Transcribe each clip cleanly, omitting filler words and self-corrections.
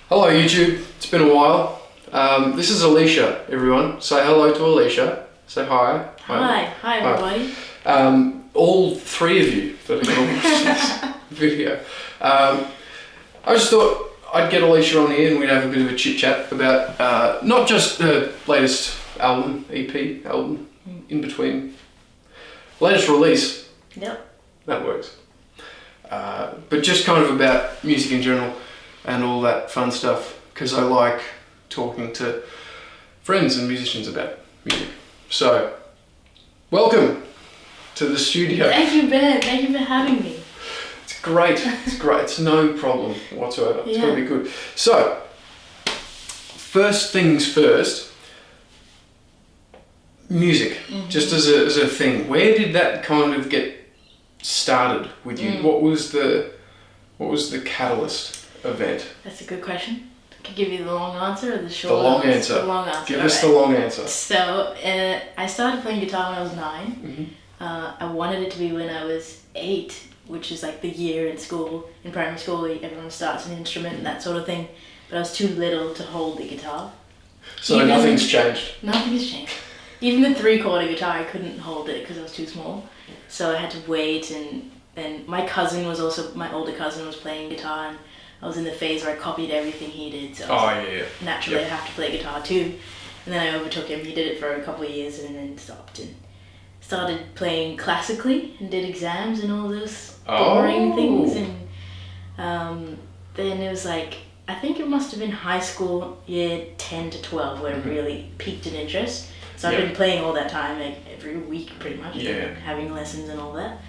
Hello YouTube, it's been a while. This is Alicia, everyone. Say hello to Alicia. Say hi. Hi everybody. All three of you that are going to watch this video. I just thought I'd get Alicia on here and we'd have a bit of a chit chat about not just the latest album, EP, album, in between. Latest release. Yep. That works. But just kind of about music in general and all that fun stuff, because I like talking to friends and musicians about music. So, welcome to the studio. Thank you, Ben. Thank you for having me. It's great. It's great. It's no problem whatsoever. It's going to be good. So, first things first. Music, just as a thing. Where did that kind of get started with you? What was the catalyst event? That's a good question. I can give you the long answer or the short The long answer. answer. The long answer. Give us the long answer. So, I started playing guitar when I was 9. I wanted it to be when I was 8, which is like the year in school, in primary school, everyone starts an instrument and that sort of thing. But I was too little to hold the guitar. So nothing's changed? Nothing has changed. Even the 3-quarter guitar, I couldn't hold it because I was too small. So I had to wait, and then my cousin was also, my older cousin was playing guitar, and I was in the phase where I copied everything he did. So naturally I have to play guitar too. And then I overtook him. He did it for a couple of years and then stopped and started playing classically and did exams and all those boring things. And then it was like, I think it must have been high school, year 10 to 12, where it really piqued an interest. So I've been playing all that time, like every week pretty much, having lessons and all that.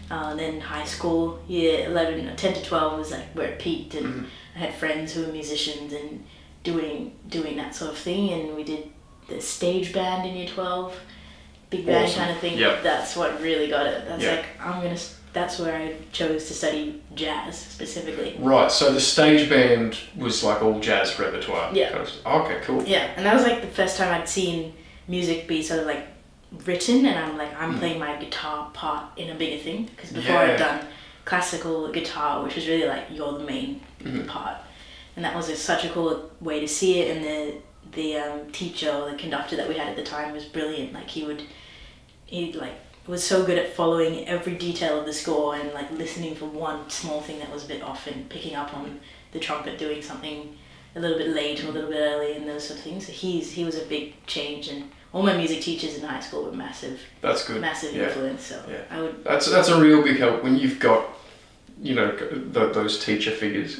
Then high school, year 11, 10 to 12 was like where it peaked, and I had friends who were musicians and doing that sort of thing, and we did the stage band in year 12, big band kind of thing. That's what really got it. That's that's where I chose to study jazz specifically. Right, so the stage band was like all jazz repertoire. Yeah. Okay, cool. Yeah, and that was like the first time I'd seen music be sort of like written, and I'm playing my guitar part in a bigger thing, because before I'd done classical guitar, which was really like you're the main part, and that was such a cool way to see it. And the teacher or the conductor that we had at the time was brilliant. Like he was so good at following every detail of the score and like listening for one small thing that was a bit off and picking up on the trumpet doing something a little bit late or a little bit early and those sort of things. So he was a big change, and all my music teachers in high school were massive. That's good. Massive influence. So I would. That's a real big help when you've got, those teacher figures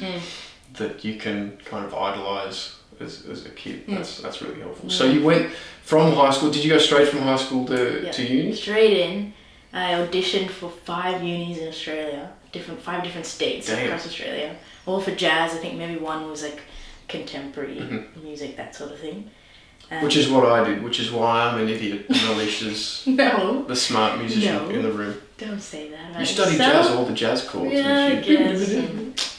that you can kind of idolize as a kid. That's really helpful. So you went from high school. Did you go straight from high school to uni? Straight in. I auditioned for 5 unis in Australia, 5 different states across Australia, all for jazz. I think maybe one was like contemporary music, that sort of thing. Which is what I did, which is why I'm an idiot and Alicia's the smart musician in the room. Don't say that about You studied jazz, all the jazz chords. Yeah, I guess.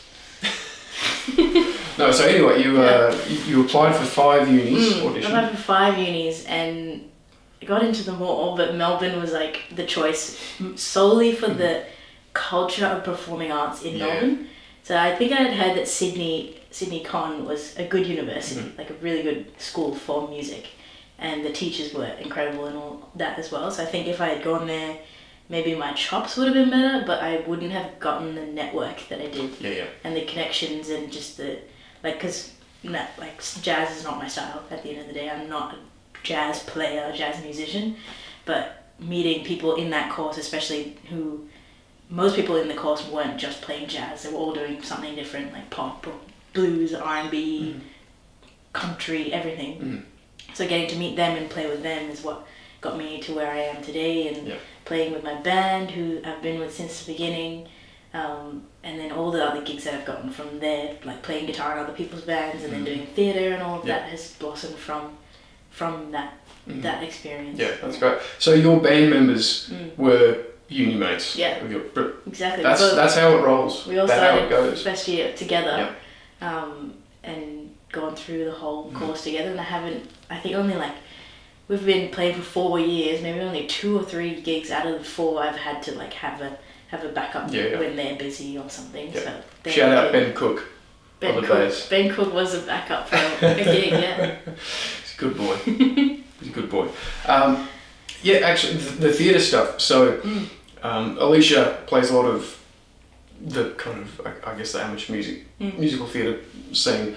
No, so anyway, you applied for 5 unis, audition. I applied for 5 unis and I got into them all, but Melbourne was like the choice solely for the culture of performing arts in Melbourne. So I think I had heard that Sydney Con was a good university, like a really good school for music, and the teachers were incredible and all that as well. So I think if I had gone there, maybe my chops would have been better, but I wouldn't have gotten the network that I did, and the connections and just because jazz is not my style. At the end of the day, I'm not a jazz player, jazz musician, but meeting people in that course, especially who. Most people in the course weren't just playing jazz. They were all doing something different, like pop, or blues, R&B, country, everything. So getting to meet them and play with them is what got me to where I am today, and playing with my band, who I've been with since the beginning, and then all the other gigs that I've gotten from there, like playing guitar in other people's bands, and then doing theatre and all of that has blossomed from that experience. Yeah, that's great. So your band members were uni mates. Yeah, exactly. That's how it rolls. We all started first year together, and gone through the whole course together. And I think only we've been playing for 4 years. Maybe only 2 or 3 gigs out of the 4 I've had to have a backup when they're busy or something. Yeah. So Shout out Ben Cook. on the bass. Ben Cook was a backup for a gig, yeah. He's a good boy. He's a good boy. Yeah, actually, the theatre stuff. So, Alicia plays a lot of the kind of, I guess, the amateur musical theatre scene,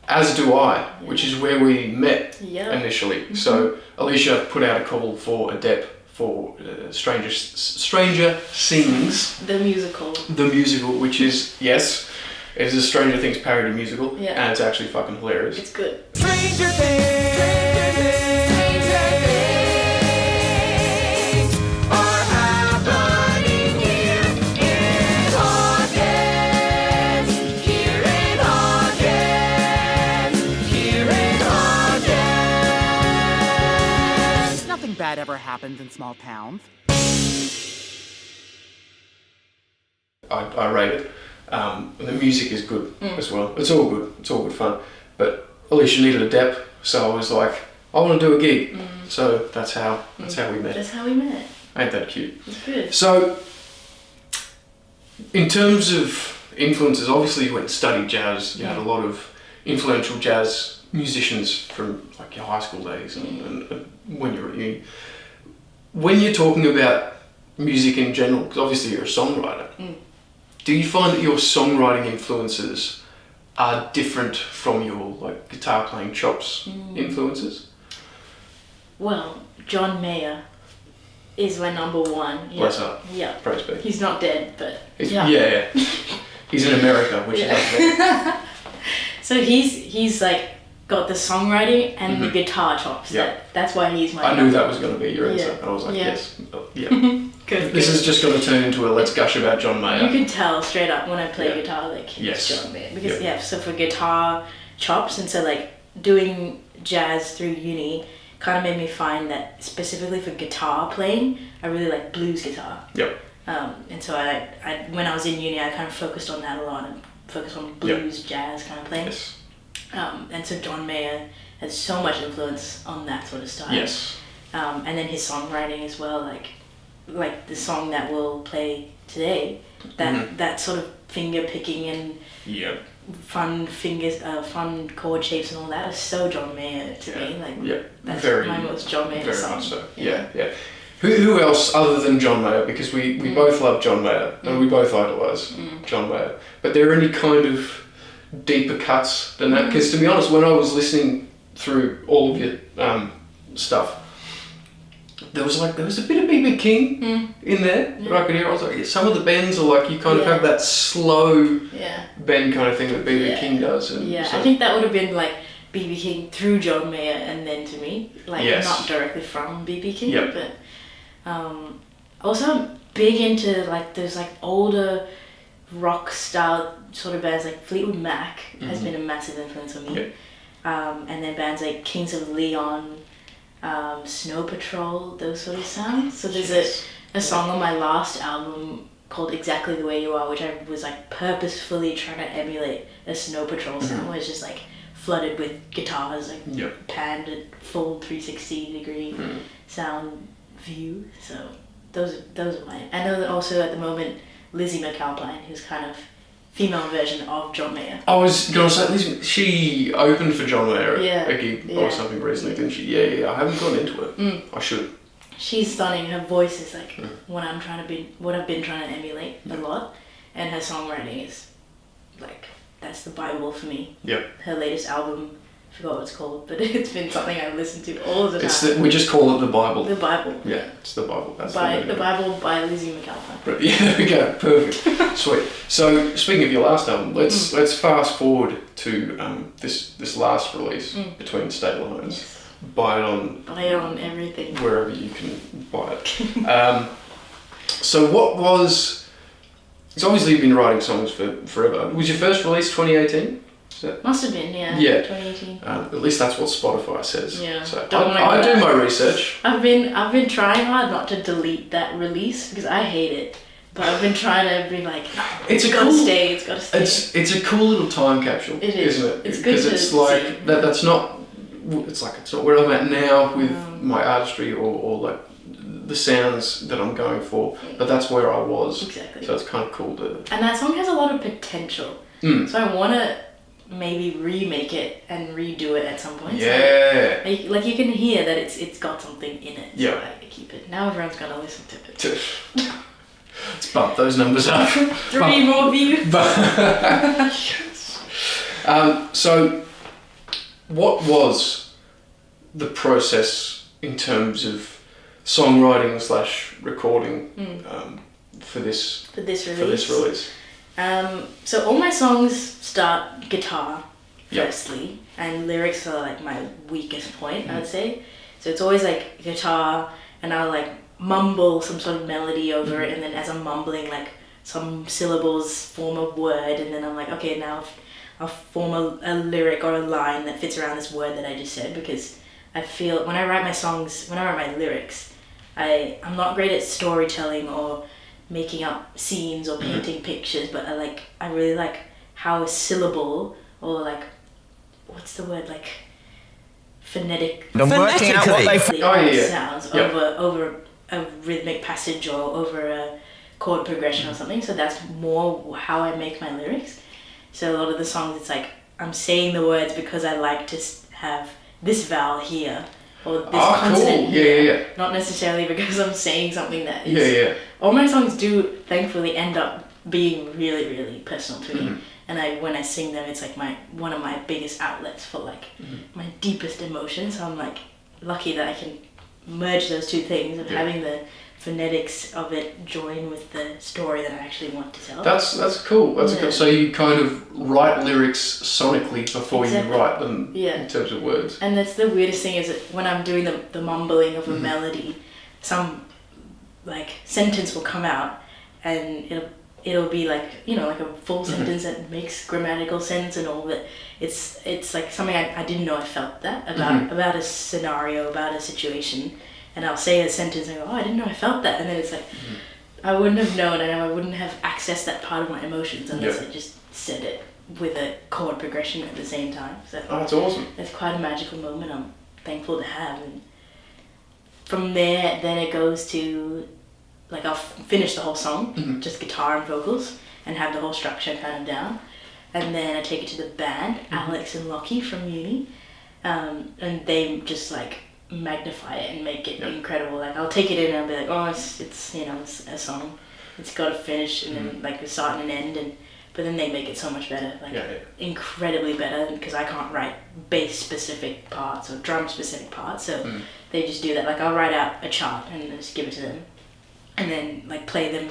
as do I, which is where we met initially. So, Alicia put out a call for a dep for Stranger Sings. The musical. The musical, which is, yes, it's a Stranger Things parody musical, and it's actually fucking hilarious. It's good. Stranger Things are happening here in Hawkins. Here in Hawkins. Here in Hawkins. Nothing bad ever happens in small towns. I rate it. And the music is good as well. It's all good. It's all good fun. But Alicia needed a dep, so I was like, I want to do a gig. So that's how we met. That's how we met. Ain't that cute? It's good. So, in terms of influences, obviously you went and studied jazz. You had a lot of influential jazz musicians from like your high school days and when you were at uni. When you're talking about music in general, because obviously you're a songwriter, do you find that your songwriting influences are different from your like guitar playing chops influences? Well, John Mayer is my number one. Bless her. Yeah. Praise be. He's not dead, but yeah. He's in America, which is like So he's like got the songwriting and the guitar chops. That's why he's my. I knew that was going to be your answer. Yeah. I was like, yes. Yeah. Good. This is just going to turn into a let's gush about John Mayer. You can tell straight up when I play guitar, like it's John Mayer. Because so for guitar chops, and so like doing jazz through uni kind of made me find that specifically for guitar playing, I really like blues guitar. Yep. And so I when I was in uni, I kind of focused on that a lot and focused on blues, jazz kind of playing. Yes. And so John Mayer has so much influence on that sort of style. Yes. And then his songwriting as well, like the song that we'll play today, that sort of finger picking and fun chord shapes and all that is so John Mayer to me. Like that's my most John Mayer very song. much so. Yeah. Who else other than John Mayer? Because we both love John Mayer and we both idolise John Mayer. But there are any kind of deeper cuts than that? Because to be honest, when I was listening through all of your stuff, there was a bit of B.B. King in there that I could hear. I was like, some of the bends are like you kind of have that slow bend kind of thing that B.B. King does. And I think that would have been like B.B. King through John Mayer and then to me, like not directly from B.B. King, but also I'm big into like those like older rock style sort of bands. Like Fleetwood Mac has been a massive influence on me, and then bands like Kings of Leon, Snow Patrol, those sort of sounds. So there's a song on my last album called Exactly the Way You Are, which I was like purposefully trying to emulate a Snow Patrol sound, where it's just like flooded with guitars, like panned at full 360 degree sound view. So those are mine. I know that also at the moment Lizzie McAlpine, who's kind of female version of John Mayer. I was going to say, she opened for John Mayer at a gig or something recently, didn't she? Yeah, I haven't gone into it. I should. She's stunning. Her voice is like what I've been trying to emulate a lot, and her songwriting is like that's the Bible for me. Yep. Her latest album, I forgot what it's called, but it's been something I listen to all the time. We just call it the Bible. The Bible. Yeah, it's the Bible. That's the Bible by Lizzie McAlpine. Yeah, there we go. Perfect. Sweet. So speaking of your last album, let's fast forward to this last release, Between Stable Homes. Yes. Buy it on everything. Wherever you can buy it. So what was? It's obviously you've been writing songs for forever. Was your first release 2018? Must have been, yeah. 2018. At least that's what Spotify says. Yeah. So I do my research. I've been trying hard not to delete that release because I hate it. But I've been trying to be like, it's gotta stay. It's a cool little time capsule. It is, isn't it? It's good because it's like see. That's not. It's like it's not where I'm at now with my artistry or like the sounds that I'm going for, but that's where I was. Exactly. So it's kind of cool to. And that song has a lot of potential. So I want to maybe remake it and redo it at some point. Yeah. So like you can hear that it's got something in it. Yeah. So I keep it. Now everyone's gonna listen to it. Let's bump those numbers up. 3 more views. So, what was the process in terms of songwriting / recording for this For this release. for this release? So all my songs start guitar Yep. firstly, and lyrics are like my weakest point, I would say. So it's always like guitar, and I'll like mumble some sort of melody over it, and then as I'm mumbling, like some syllables form a word, and then I'm like, okay, now I'll form a lyric or a line that fits around this word that I just said, because I feel when I write my songs, when I write my lyrics, I'm not great at storytelling or making up scenes or painting pictures, but I really like how a syllable, or like, what's the word, like phonetic I'm working out what they Oh, yeah. sounds Yep. over a rhythmic passage or over a chord progression or something. So that's more how I make my lyrics. So a lot of the songs, it's like I'm saying the words because I like to have this vowel here or this consonant cool. here. Yeah. Not necessarily because I'm saying something that is. Yeah. All my songs do thankfully end up being really, really personal to me. And when I sing them, it's like one of my biggest outlets for like my deepest emotions. So I'm like lucky that I can merge those two things of having the phonetics of it join with the story that I actually want to tell. That's cool. That's Yeah. cool. So you kind of write lyrics sonically before Exactly. you write them Yeah. in terms of words. And that's the weirdest thing, is that when I'm doing the mumbling of a melody, some like sentence will come out and it'll be like, you know, like a full sentence that makes grammatical sense and all, but it's like something I didn't know I felt that about a scenario, about a situation, and I'll say a sentence and I go, oh, I didn't know I felt that, and then it's like I wouldn't have known, and I wouldn't have accessed that part of my emotions unless I just said it with a chord progression at the same time. So Oh, that's awesome. it's quite a magical moment I'm thankful to have. And from there, then it goes to, like, I'll finish the whole song, just guitar and vocals, and have the whole structure kind of down. And then I take it to the band, Alex and Lockie from uni, and they just like magnify it and make it incredible. Like, I'll take it in and I'll be like, oh, it's you know, it's a song, it's got to finish, and then like a start and an end, but then they make it so much better, like incredibly better, because I can't write bass specific parts or drum specific parts, so they just do that. Like, I'll write out a chart and just give it to them, and then like play them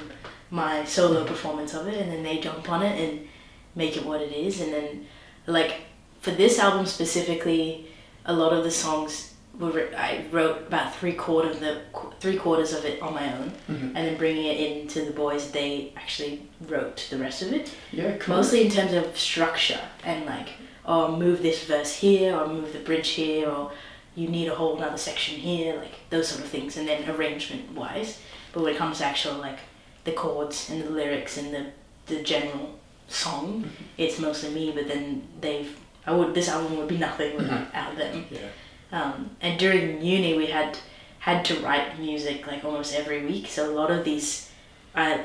my solo performance of it, and then they jump on it and make it what it is. And then, like, for this album specifically, a lot of the songs I wrote about three quarters of it on my own, and then bringing it in to the boys, they actually wrote the rest of it. Yeah, cool. Mostly in terms of structure and like, oh, move this verse here, or move the bridge here, or you need a whole another section here, like those sort of things, and then arrangement wise. But when it comes to actual like the chords and the lyrics and the general song, it's mostly me. But then this album would be nothing without them. Yeah. And during uni, we had to write music like almost every week. So a lot of these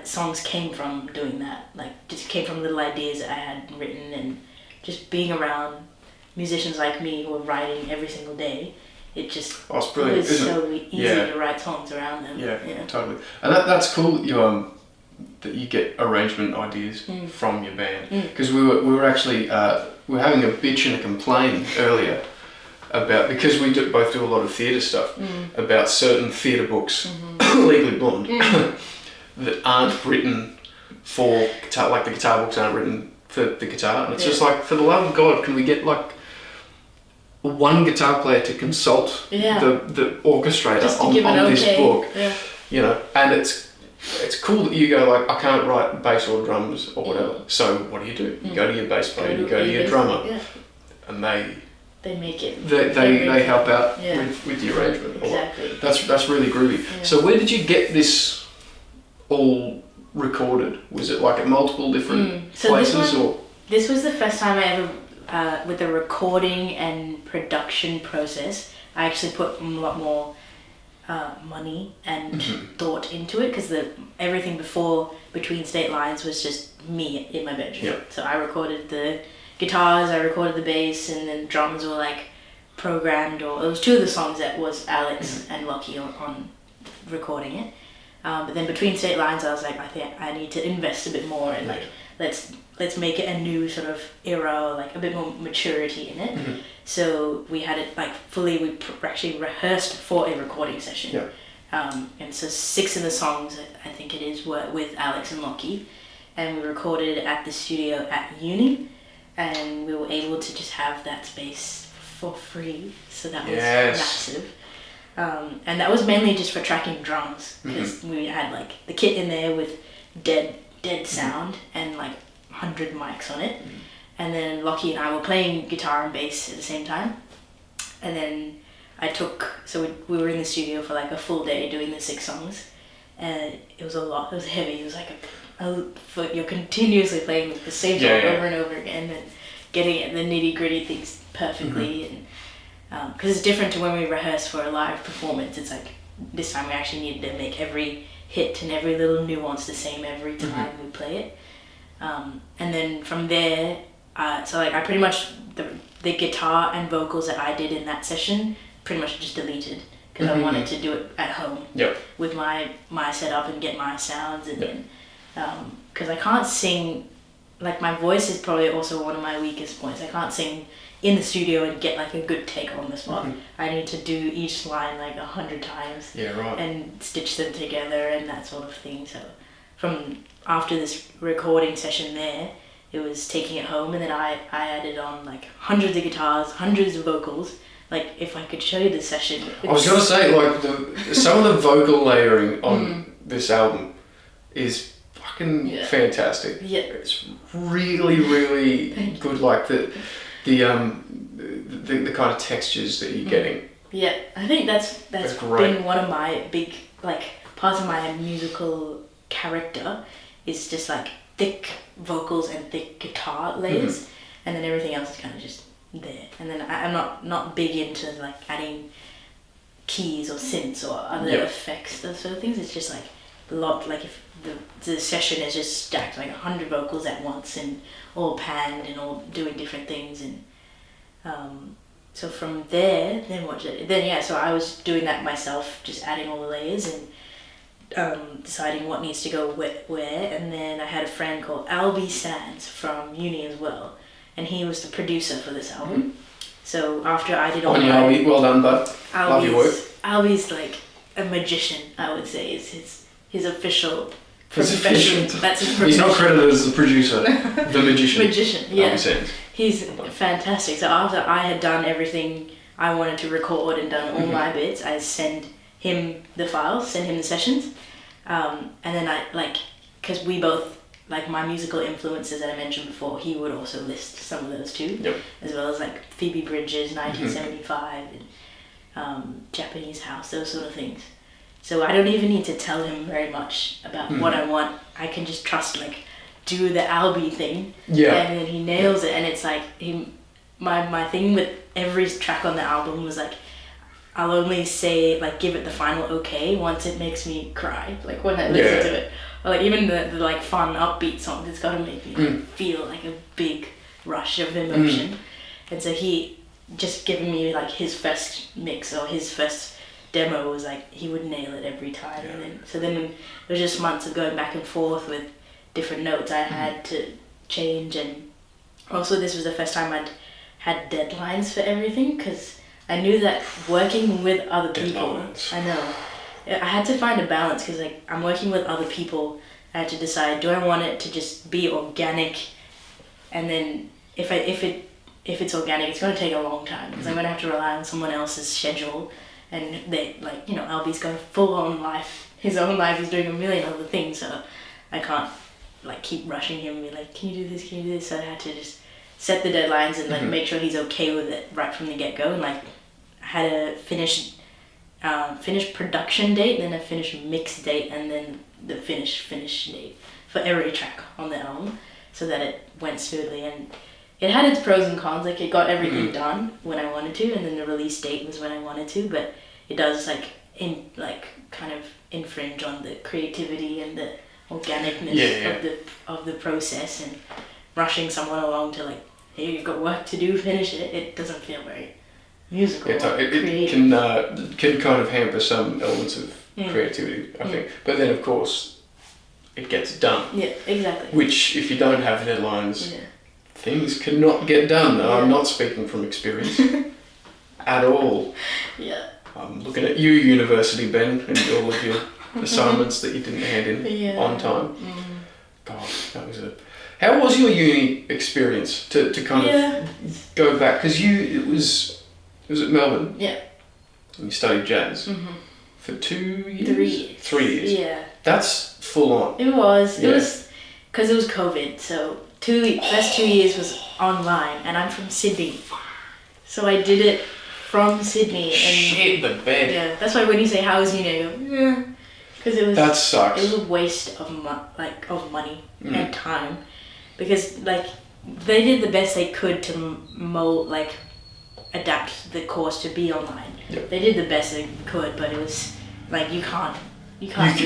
songs came from doing that. Like, just came from little ideas that I had written, and just being around musicians like me who are writing every single day. It just it's brilliant, was isn't so it? easy to write songs around them. Yeah, totally. And that's cool that you get arrangement ideas from your band, because we were actually we were having a bitch and a complain earlier about, because we both do a lot of theatre stuff, about certain theatre books, Legally Blonde, that aren't written for guitar, like the guitar books aren't written for the guitar, and it's just like, for the love of God, can we get like one guitar player to consult the orchestrator Just to on give an this okay. book, Yeah. you know, and it's cool that you go like, I can't write bass or drums or whatever, so what do? You go to your bass player, you go to your drummer, and they make it. they help out Yeah. with the arrangement. Exactly. That's really groovy. Yeah. So where did you get this all recorded? Was it like at multiple different So places, or? This was the first time I ever, with the recording and production process, I actually put a lot more money and thought into it, because everything before Between State Lines was just me in my bedroom. Yep. So I recorded the guitars, I recorded the bass, and then drums were like programmed, or it was two of the songs that was Alex and Lockie on recording it. But then between state lines, I was like, I think I need to invest a bit more and like let's make it a new sort of era, like a bit more maturity in it. So we had it like fully. We actually rehearsed for a recording session. And so 6 of the songs, I think it is, were with Alex and Lockie, and we recorded it at the studio at uni, and we were able to just have that space for free. So that was massive. And that was mainly just for tracking drums, because we had like the kit in there with dead sound and like 100 mics on it. And then Lockie and I were playing guitar and bass at the same time. And then we were in the studio for like a full day doing the 6 songs. And it was a lot, it was heavy. It was like you're continuously playing the same song over and over again and getting at the nitty gritty things perfectly. And because it's different to when we rehearse for a live performance. It's like this time we actually needed to make every hit and every little nuance the same every time we play it. And then from there, so like I pretty much, the guitar and vocals that I did in that session pretty much just deleted, because I wanted to do it at home with my setup and get my sounds. And then because I can't sing, like my voice is probably also one of my weakest points. I can't sing in the studio and get like a good take on the spot. I need to do each line like 100 times and stitch them together and that sort of thing. So from after this recording session there, it was taking it home, and then I added on like hundreds of guitars, hundreds of vocals. Like if I could show you the session. I was gonna say, like some of the vocal layering on this album is fucking fantastic. It's really, really good. Like the kind of textures that you're getting. Yeah, I think that's been one of my big like parts of my musical character, is just like thick vocals and thick guitar layers, and then everything else is kind of just there. And then I'm not big into like adding keys or synths or other effects, those sort of things. It's just like a lot, like if the session is just stacked like 100 vocals at once and all panned and all doing different things. And so from there, so I was doing that myself, just adding all the layers and deciding what needs to go where. And then I had a friend called Albie Sands from uni as well, and he was the producer for this album. So after I did all Albie, well done, bud. Love your work. Albie's like a magician, I would say, is his official That's profession. That's his profession. He's not credited as the producer, the magician. Yeah. He's fantastic. So after I had done everything I wanted to record and done all my bits, I send him the files, send him the sessions, and then I because we both, like my musical influences that I mentioned before, he would also list some of those too, as well as like Phoebe Bridgers, 1975, and Japanese House, those sort of things. So I don't even need to tell him very much about what I want. I can just trust, like, do the Albie thing, and then he nails it. And it's like my thing with every track on the album was like, I'll only say, like, give it the final okay once it makes me cry, like when I listen to it. Or like even the like fun upbeat songs, it's got to make me feel like a big rush of emotion. And so he just giving me like his first mix or his first demo was like, he would nail it every time. And then it was just months of going back and forth with different notes I had to change. And also this was the first time I'd had deadlines for everything, because I knew that working with other people, I know, I had to find a balance, because like I'm working with other people. I had to decide, do I want it to just be organic, and then if it's organic, it's going to take a long time, because I'm going to have to rely on someone else's schedule, and they, like, you know, Albie's got a full on life, his own life, he's doing a million other things, so I can't like keep rushing him and be like, can you do this, so I had to just set the deadlines and like make sure he's okay with it right from the get-go. And like I had a finished production date, then a finished mix date, and then the finish date for every track on the album, so that it went smoothly. And it had its pros and cons, like it got everything done when I wanted to, and then the release date was when I wanted to, but it does kind of infringe on the creativity and the organicness of the process, and rushing someone along to like hey, you've got work to do, finish it. It doesn't feel very musical. It creative. can kind of hamper some elements of creativity, I think. But then, of course, it gets done. Yeah, exactly. Which, if you don't have deadlines, Yeah. things cannot get done. Yeah. I'm not speaking from experience at all. Yeah. I'm looking at you, University Ben, and all of your assignments that you didn't hand in on time. God, that was a... How was your uni experience to kind of go back? Because it was at Melbourne. Yeah. And you studied jazz for 2 years? 3 years. 3 years. Yeah. That's full on. It was. Yeah. It was because it was COVID. So first 2 years was online, and I'm from Sydney, so I did it from Sydney. And Shit the bed. yeah, that's why when you say how was uni, I go yeah, because it was. That sucks. It was a waste of money and time, because like they did the best they could to adapt the course to be online. Yep. They did the best they could, but it was like you can't You can't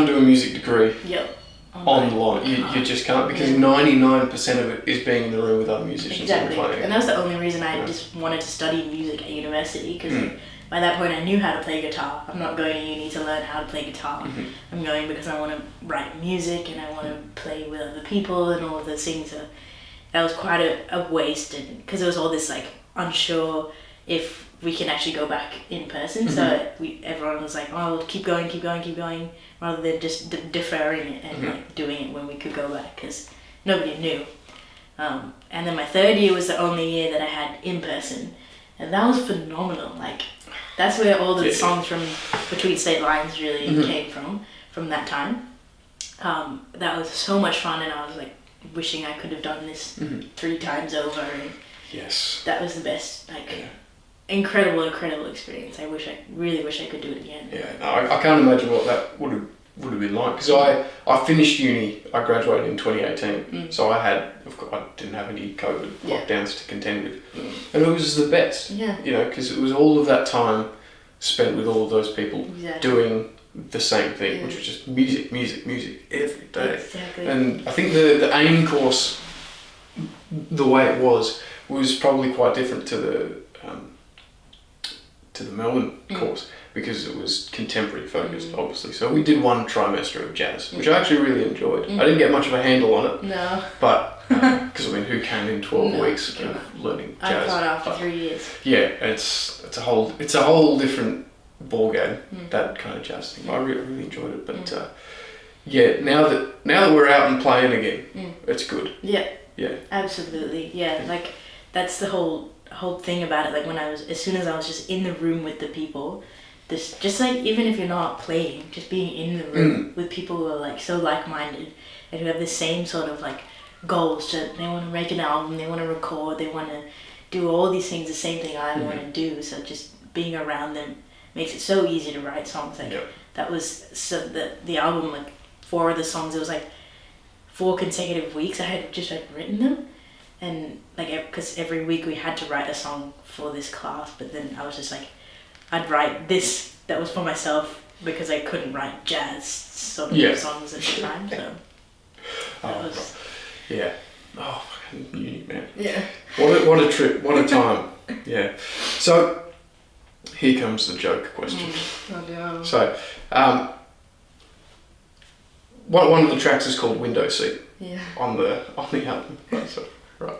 do a music degree Yep. online. You just can't, because 99% of it is being in the room with other musicians Exactly. and playing. And that was the only reason I just wanted to study music at university, because by that point I knew how to play guitar. I'm not going to uni to learn how to play guitar. I'm going because I want to write music and I want to play with other people and all of those things. So that was quite a waste, because there was all this like unsure if we can actually go back in person. So everyone was like, oh, keep going, rather than just deferring it and like doing it when we could go back, because nobody knew. And then my third year was the only year that I had in person, and that was phenomenal. Like that's where all the songs from Between State Lines really came from that time. That was so much fun, and I was like wishing I could have done this 3 times over. And Yes. that was the best, incredible experience. I really wish I could do it again. Yeah, no, I can't imagine what that would have been like, because I finished uni, I graduated in 2018, so I didn't have any COVID lockdowns to contend with, and it was the best. Yeah. You know, because it was all of that time spent with all of those people doing the same thing, which was just music every day. Exactly. And I think the AIM course, the way it was probably quite different to the Melbourne course, because it was contemporary focused, obviously. So we did 1 trimester of jazz, which I actually really enjoyed. I didn't get much of a handle on it, No. but because who can in 12 weeks of learning I jazz? can't after 3 years. Yeah, it's a whole different ball game, that kind of jazz thing. I really enjoyed it, but now that we're out and playing again, it's good. Yeah. Yeah. Absolutely. Yeah. Like that's the whole thing about it. Like as soon as I was just in the room with the people, just like even if you're not playing, just being in the room with people who are like so like-minded and who have the same sort of like goals. They want to make an album, they want to record, they want to do all these things, the same thing I want to do. So just being around them makes it so easy to write songs. Like that was the album, like 4 of the songs, it was like 4 consecutive weeks I had written them, and like because every week we had to write a song for this class, but then I was just like I'd write this that was for myself because I couldn't write jazz sort of songs at the time. So that was uni, man. yeah. What a trip, what a time. Yeah. So here comes the joke question. Oh no. So one of the tracks is called Window Seat. Yeah. On the album. Right.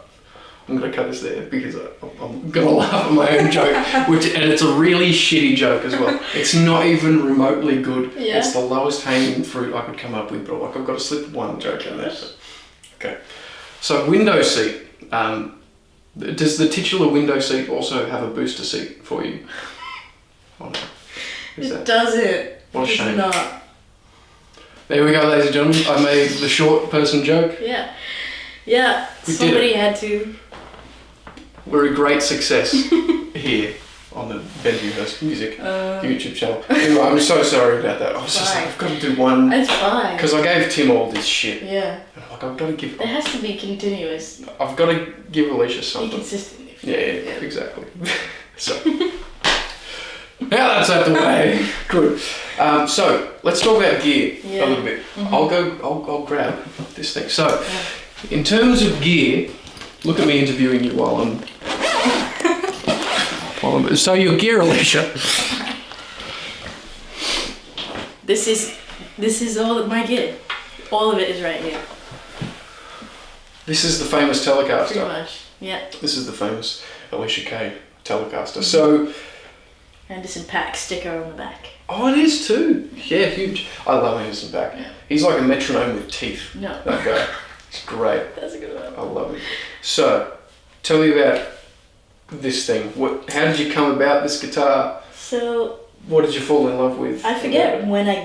I'm gonna cut this there because I'm gonna laugh at my own joke, and it's a really shitty joke as well. It's not even remotely good. Yeah. It's the lowest hanging fruit I could come up with, but I've got to slip one joke in there. Okay. So Window Seat. Does the titular window seat also have a booster seat for you? Oh, no. It doesn't. What a shame. It's not. There we go, ladies and gentlemen. I made the short person joke. Yeah. Yeah. We Somebody did it. had to. We're a great success here on the Dewhirst Music YouTube channel. Anyway, I'm so sorry about that. I was just like, I've got to do one. It's fine. Because I gave Tim all this shit. Yeah. And I'm like, I've got to give. It has to be continuous. I've got to give Alisha something. Be consistent. Yeah, exactly. So. Now that's out the way. Good. So let's talk about gear a little bit. I'll grab this thing. So In terms of gear, look at me interviewing you while I'm. So your gear, Alicia. This is all of my gear. All of it is right here. This is the famous Telecaster. Pretty much. Yeah. This is the famous Alisha.K Telecaster. So. Anderson .Paak sticker on the back. Oh, it is too. Yeah, huge. I love Anderson .Paak. Yeah. He's like a metronome with teeth. No. That guy. It's great. That's a good one. I love it. So, tell me about this thing. How did you come about this guitar? So What did you fall in love with? I forget when I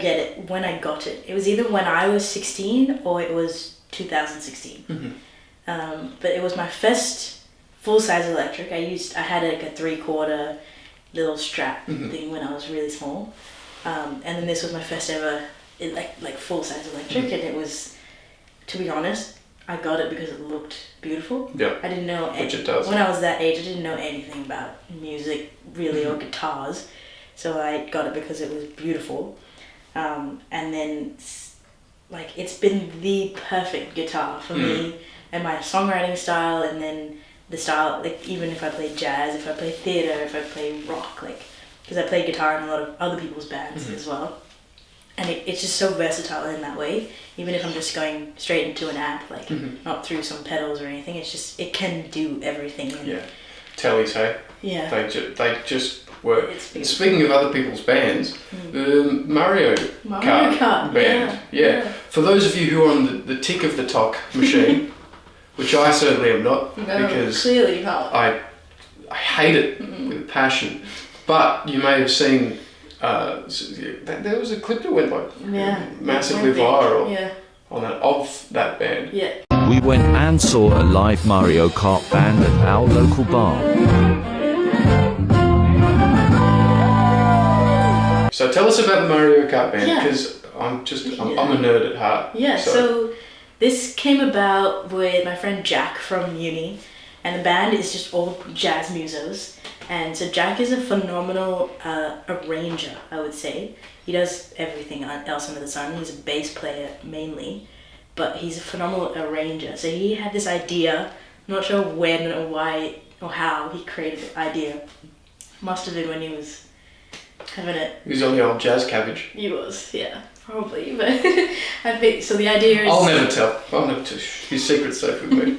got it. It was either when I was 16 or it was 2016. Mm-hmm. But it was my first full-size electric. I had like a 3/4 little strap thing when I was really small. And then this was my first ever like full-size electric, and it was, to be honest, I got it because it looked beautiful. Yeah. I didn't know Which it does. When I was that age, I didn't know anything about music really or guitars. So I got it because it was beautiful. And then like it's been the perfect guitar for me and my songwriting style, and then the style, like even if I play jazz, if I play theatre, if I play rock, like because I play guitar in a lot of other people's bands as well. And it's just so versatile in that way. Even if I'm just going straight into an amp, like not through some pedals or anything, it's just, it can do everything. And Yeah. Tellies, hey? Yeah. They just work. It's beautiful. Speaking of other people's bands, the Mario Kart band. Yeah. For those of you who are on the tick of the talk machine, which I certainly am not, No, because clearly not. I hate it with passion. But you may have seen there was a clip that went like massively Went big. viral Yeah. on of that band. Yeah. We went and saw a live Mario Kart band at our local bar. So tell us about the Mario Kart band, Yeah. because I'm a nerd at heart. Yeah, so this came about with my friend Jack from uni, and the band is just all jazz musos. And so Jack is a phenomenal arranger, I would say. He does everything else under the sun. He's a bass player mainly, but he's a phenomenal arranger. So he had this idea, I'm not sure when or why or how he created the idea. Must have been when he was having it. He was on the old jazz cabbage. He was, yeah, probably. But I think, so the idea is... I'll never tell. His secret's safe with me.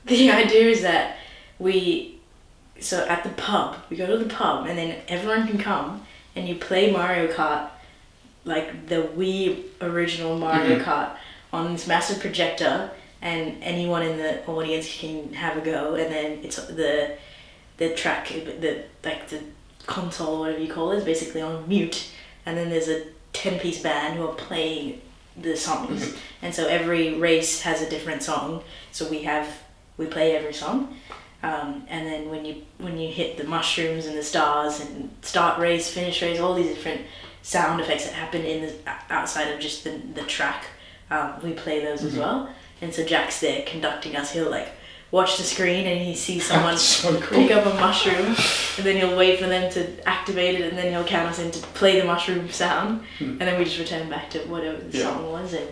The idea is that so at the pub, we go to the pub and then everyone can come and you play Mario Kart, like the Wii original Mario Kart, on this massive projector, and anyone in the audience can have a go, and then it's the track, the console, whatever you call it, is basically on mute, and then there's a 10-piece band who are playing the songs, and so every race has a different song, so we play every song. And then when you hit the mushrooms and the stars and start race, finish race, all these different sound effects that happen outside of just the track, we play those as well. And so Jack's there conducting us. He'll like watch the screen and he sees someone so cool. pick up a mushroom, and then he'll wait for them to activate it, and then he'll count us in to play the mushroom sound, and then we just return back to whatever the song was. And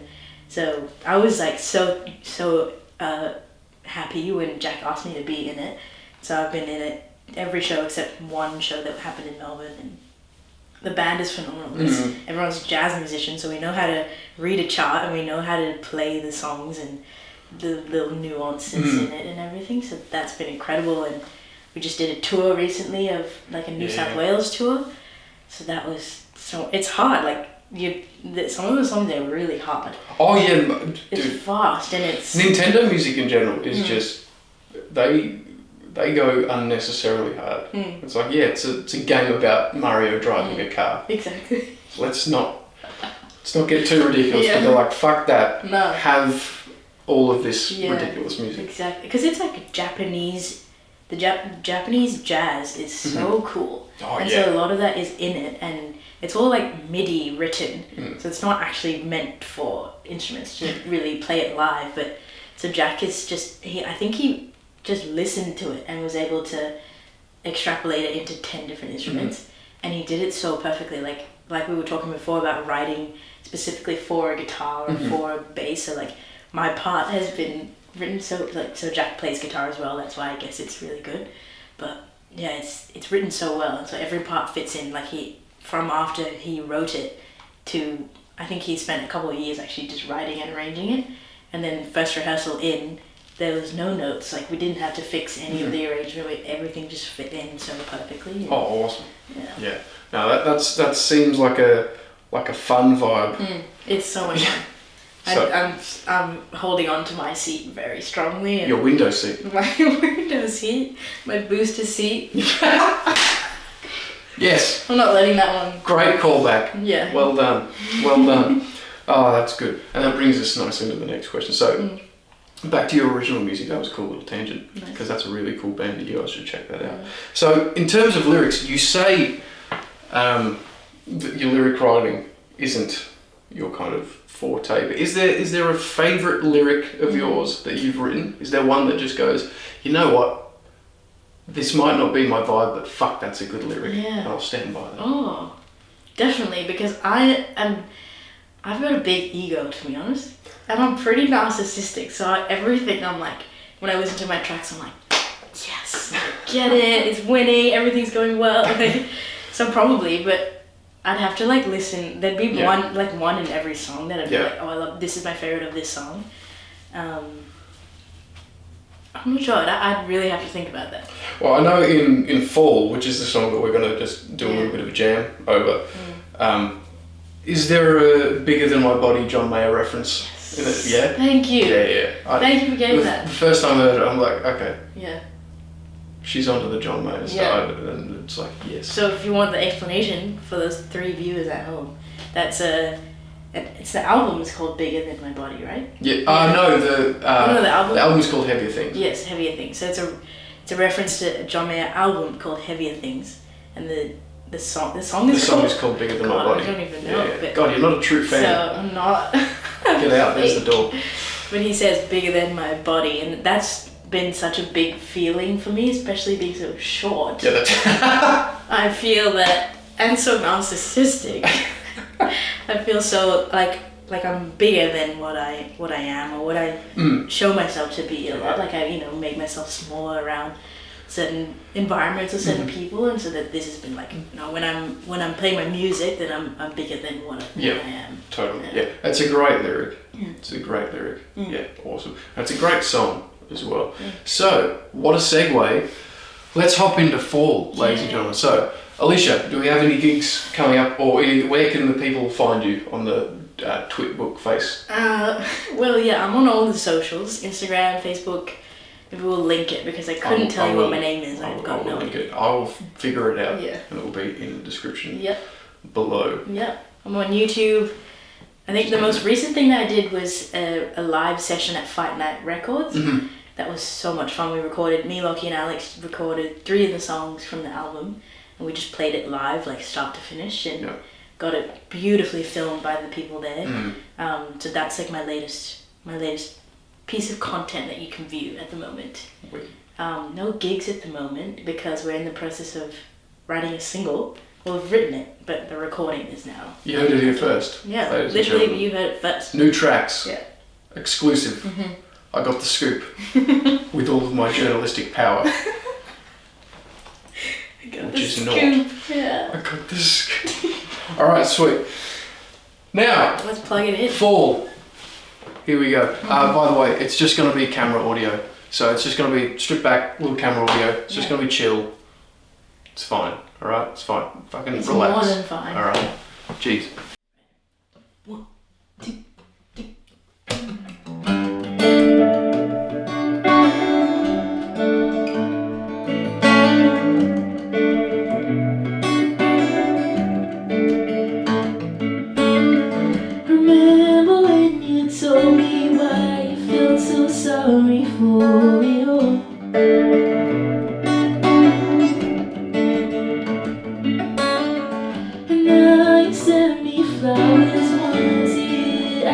so I was like so happy when Jack asked me to be in it. So I've been in it every show except one show that happened in Melbourne, and the band is phenomenal. Everyone's jazz musicians, so we know how to read a chart and we know how to play the songs and the little nuances in it and everything. So that's been incredible, and we just did a tour recently of like a New South Wales tour. So that was it's hard. Like some of the songs are really hard. Oh yeah, It's dude. fast and it's Nintendo music in general is just they go unnecessarily hard. It's like it's a game about Mario driving a car. exactly. Let's not get too ridiculous. But they're like, fuck that. No. Have all of this ridiculous music. Exactly, because it's like Japanese. The Japanese jazz is so cool, and so a lot of that is in it, and it's all like MIDI written, so it's not actually meant for instruments to really play it live. But so Jack is I think he just listened to it and was able to extrapolate it into 10 different instruments, and he did it so perfectly. Like we were talking before about writing specifically for a guitar or for a bass. So like my part has been written so Jack plays guitar as well. That's why I guess it's really good. But yeah, it's written so well, so every part fits in. Like from after he wrote it to, I think he spent a couple of years actually just writing and arranging it, and then first rehearsal there was no notes. Like we didn't have to fix any of the arrangement. Everything just fit in so perfectly. Oh, awesome. Yeah. No, that seems like a fun vibe. It's so much fun. I'm holding on to my seat very strongly. And your window seat. My window seat, my booster seat. Yes. I'm not letting that one. Great callback. Yeah. Well done. Well done. Oh, that's good. And that brings us nicely into the next question. So, back to your original music. That was a cool little tangent, because that's a really cool band that you guys should check that out. So, in terms of lyrics, you say that your lyric writing isn't your kind of forte, but is there a favourite lyric of yours that you've written? Is there one that just goes, you know what, this might not be my vibe, but fuck, that's a good lyric, and I'll stand by that? Oh, definitely, because I've got a big ego, to be honest, and I'm pretty narcissistic, so everything I'm like, when I listen to my tracks, I'm like, yes, I get it, it's winning, everything's going well, so probably, but I'd have to like listen. There'd be one in every song that I'd be like, oh, I love this. Is my favorite of this song. I'm not sure. I'd really have to think about that. Well, I know in Fall, which is the song that we're going to just do a little bit of a jam over. Is there a Bigger Than My Body John Mayer reference in it? Yeah. Thank you. Yeah. Thank you for getting that. The first time I heard it, I'm like, okay. Yeah. She's onto the John Mayer side, and it's like, yes. So if you want the explanation for those 3 viewers at home, it's the album is called Bigger Than My Body, right? Yeah. No, the album. The album is called Heavier Things. Yes, Heavier Things. So it's a reference to a John Mayer album called Heavier Things, and the song is called Bigger Than My Body. I don't even know. Yeah. But, God, you're not a true fan. So I'm not. Get out. There's the door. When he says Bigger Than My Body, and that's been such a big feeling for me, especially being so short. Yeah, that's I feel that, and so narcissistic. I feel so like I'm bigger than what I am, or what I show myself to be a lot. Like I make myself smaller around certain environments or certain people, and so that this has been like, when I'm playing my music, then I'm bigger than what I am. Totally. Yeah, it's a great lyric. It's a great lyric. Yeah, awesome. And it's a great song as well. So, what a segue. Let's hop into Fall, ladies and gentlemen. So, Alisha, do we have any gigs coming up, or where can the people find you on the Twitbook face? Well, yeah, I'm on all the socials, Instagram, Facebook. Maybe we'll link it, because I couldn't tell you what my name is. I've got no idea. I'll figure it out, and it will be in the description below. I'm on YouTube. I think the most recent thing that I did was a live session at Fight Night Records. That was so much fun. Me, Lockie and Alex recorded 3 of the songs from the album, and we just played it live, like start to finish, and got it beautifully filmed by the people there. So that's like my latest piece of content that you can view at the moment. No gigs at the moment, because we're in the process of writing a single. Well, we've written it, but the recording is now. You heard it here first. Yeah, literally you heard it first. New tracks. Yeah. Exclusive. I got the scoop with all of my journalistic power. I got the scoop. Yeah. I got the scoop. Alright, sweet. Now, let's plug it in. Fall. Here we go. By the way, it's just going to be camera audio. So it's just going to be stripped back, little camera audio. It's just going to be chill. It's fine. Alright? It's fine. Fucking it's relax. More than fine. Alright? Jeez. 1, 2, 3. Remember when you told me why you felt so sorry for it all? And now you send me flowers once a year.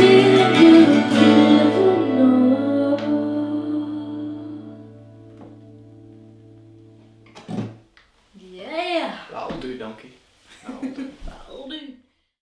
feeling you never know. Yeah, That'll do, donkey. That'll do. that'll do.